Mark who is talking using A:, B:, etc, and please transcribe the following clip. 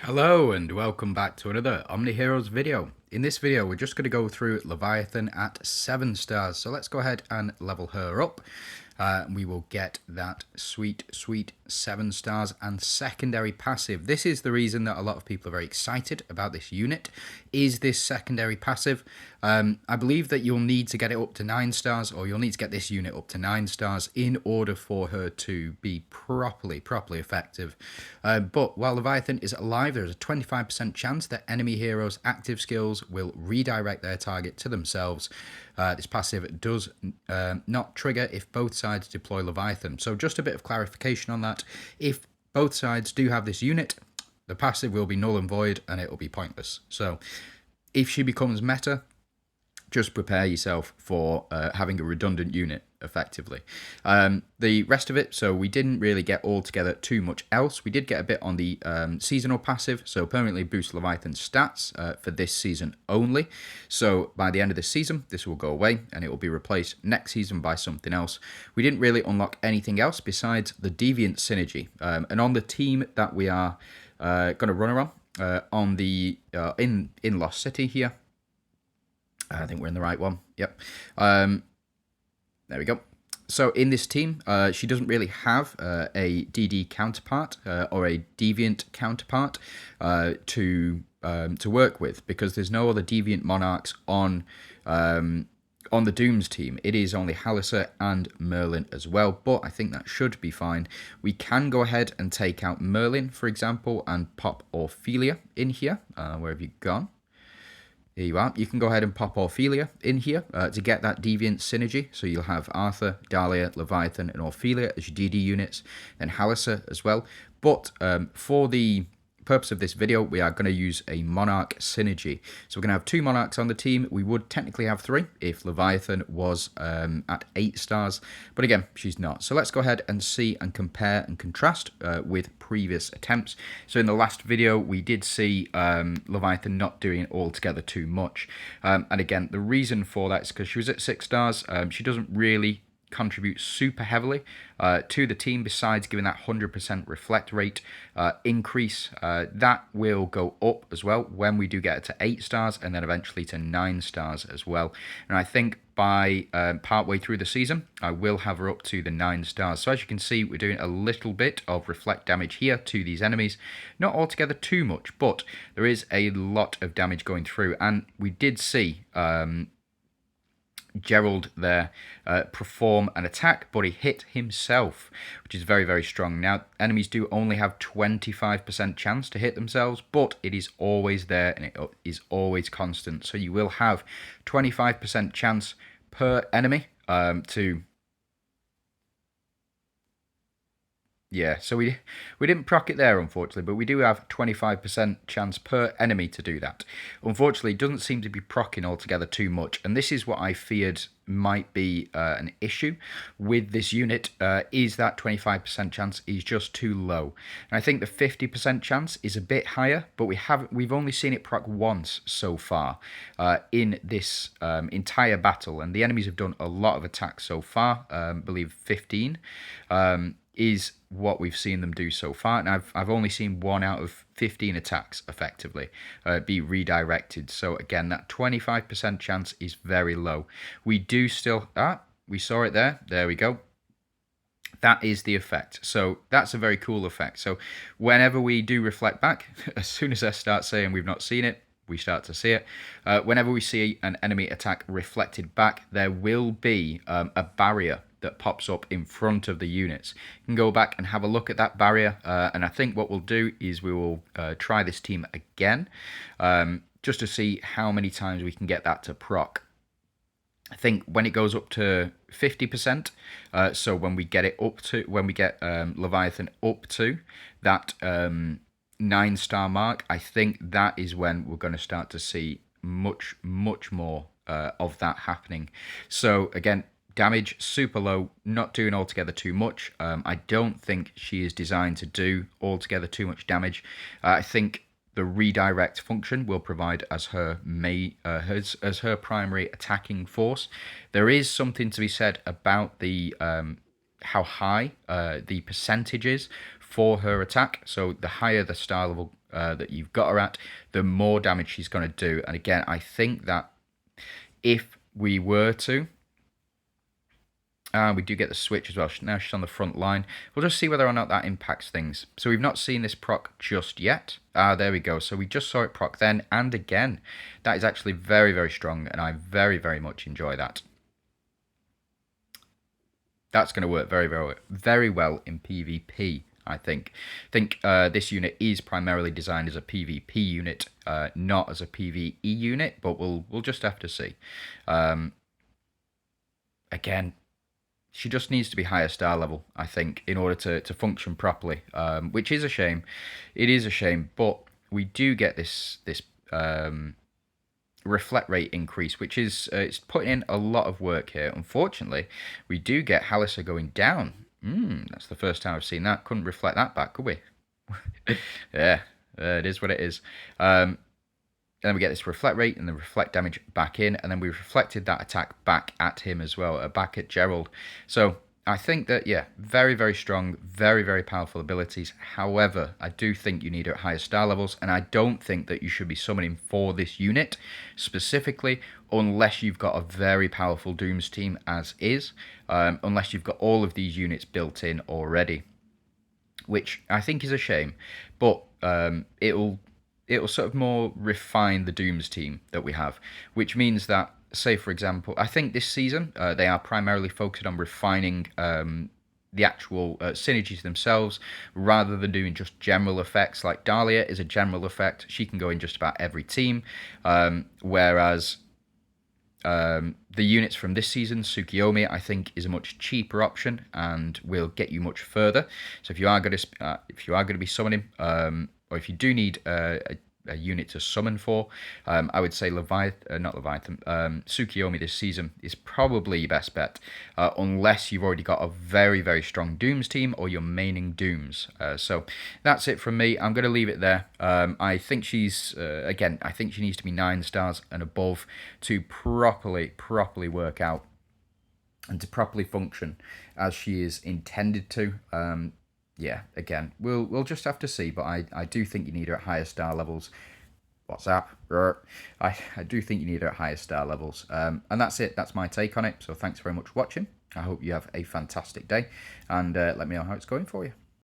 A: Hello and welcome back to another OMNIHEROES video. In this video we're just going to go through Leviathan at 7 stars, so let's go ahead and level her up. We will get that sweet 7 stars and secondary passive. This is the reason that a lot of people are very excited about this unit, is this secondary passive. I believe that you'll need to get it up to 9 stars, or you'll need to get this unit up to 9 stars in order for her to be properly effective. But while Leviathan is alive, there's a 25% chance that enemy heroes' active skills will redirect their target to themselves. This passive does not trigger if both sides deploy Leviathan. So just a bit of clarification on that. If both sides do have this unit, the passive will be null and void and it will be pointless. So if she becomes meta, just prepare yourself for having a redundant unit, effectively. The rest of it, so we didn't really get altogether too much else. We did get a bit on the seasonal passive, so permanently boost Leviathan stats for this season only. So by the end of this season, this will go away and it will be replaced next season by something else. We didn't really unlock anything else besides the Deviant synergy. And on the team that we are going to run around on the in Lost City here, I think we're in the right one. Yep. There we go. So in this team, she doesn't really have a DD counterpart or a Deviant counterpart to work with, because there's no other Deviant monarchs on the Dooms team. It is only Halissa and Merlin as well, but I think that should be fine. We can go ahead and take out Merlin, for example, and pop Ophelia in here. Where have you gone? Here you are. You can go ahead and pop Ophelia in here to get that Deviant synergy. So you'll have Arthur, Dahlia, Leviathan, and Ophelia as your DD units, then Halissa as well. But for the purpose of this video, we are going to use a Monarch synergy. So we're going to have 2 Monarchs on the team. We would technically have 3 if Leviathan was at 8 stars. But again, she's not. So let's go ahead and see and compare and contrast with previous attempts. So in the last video, we did see Leviathan not doing altogether too much. And again, the reason for that is because she was at 6 stars. She doesn't really contribute super heavily to the team, besides giving that 100% reflect rate increase. That will go up as well when we do get it to 8 stars and then eventually to 9 stars as well. And I think by partway through the season, I will have her up to the 9 stars. So as you can see, we're doing a little bit of reflect damage here to these enemies. Not altogether too much, but there is a lot of damage going through. And we did see Gerald there perform an attack, but he hit himself, which is very strong. Now, enemies do only have 25% chance to hit themselves, but it is always there and it is always constant. So you will have 25% chance per enemy to... Yeah, so we didn't proc it there, unfortunately, but we do have 25% chance per enemy to do that. Unfortunately, it doesn't seem to be proccing altogether too much, and this is what I feared might be an issue with this unit, is that 25% chance is just too low. And I think the 50% chance is a bit higher, but we've only seen it proc once so far in this entire battle, and the enemies have done a lot of attacks so far, I believe 15. Is what we've seen them do so far, and I've only seen 1 out of 15 attacks effectively be redirected. So again, that 25% chance is very low. We do still... we saw it there. There we go. That is the effect. So that's a very cool effect. So whenever we do reflect back, as soon as I start saying we've not seen it, we start to see it. Whenever we see an enemy attack reflected back, there will be a barrier that pops up in front of the units. You can go back and have a look at that barrier, and I think what we'll do is we will try this team again, just to see how many times we can get that to proc. I think when it goes up to 50%, so when we get Leviathan up to that 9-star mark, I think that is when we're going to start to see much more of that happening. So again, damage super low, not doing altogether too much. I don't think she is designed to do altogether too much damage. I think the redirect function will provide as her as her primary attacking force. There is something to be said about the how high the percentage is for her attack. So the higher the star level that you've got her at, the more damage she's going to do. And again, I think that if we were to, we do get the switch as well. Now she's on the front line. We'll just see whether or not that impacts things. So we've not seen this proc just yet. There we go. So we just saw it proc then and again. That is actually very, very strong, and I very, very much enjoy that. That's going to work very, very, very well in PvP, I think. This unit is primarily designed as a PvP unit, not as a PvE unit, but we'll just have to see. Again, she just needs to be higher star level, I think, in order to function properly, which is a shame. It is a shame, but we do get this reflect rate increase, which is it's putting in a lot of work here. Unfortunately, we do get Halissa going down. That's the first time I've seen that. Couldn't reflect that back, could we? Yeah, it is what it is. And then we get this reflect rate and the reflect damage back in, and then we reflected that attack back at him as well, back at Gerald. So I think that, yeah, very, very strong, very, very powerful abilities. However, I do think you need her at higher star levels, and I don't think that you should be summoning for this unit specifically, unless you've got a very powerful Dooms team as is, unless you've got all of these units built in already, which I think is a shame, but it'll sort of more refine the Dooms team that we have, which means that, say for example, I think this season they are primarily focused on refining the actual synergies themselves, rather than doing just general effects. Like Dahlia is a general effect, she can go in just about every team, whereas the units from this season, Tsukiyomi, I think is a much cheaper option and will get you much further. So if you are going to be summoning, or if you do need a unit to summon for, I would say Tsukiyomi this season is probably your best bet, unless you've already got a very, very strong Dooms team or you're maining Dooms. So that's it from me. I'm going to leave it there. I think she's, again, I think she needs to be 9 stars and above to properly work out and to properly function as she is intended to. Yeah, again, we'll just have to see, but I do think you need her at higher star levels. What's up? I do think you need her at higher star levels. And that's it. That's my take on it. So thanks very much for watching. I hope you have a fantastic day, and let me know how it's going for you.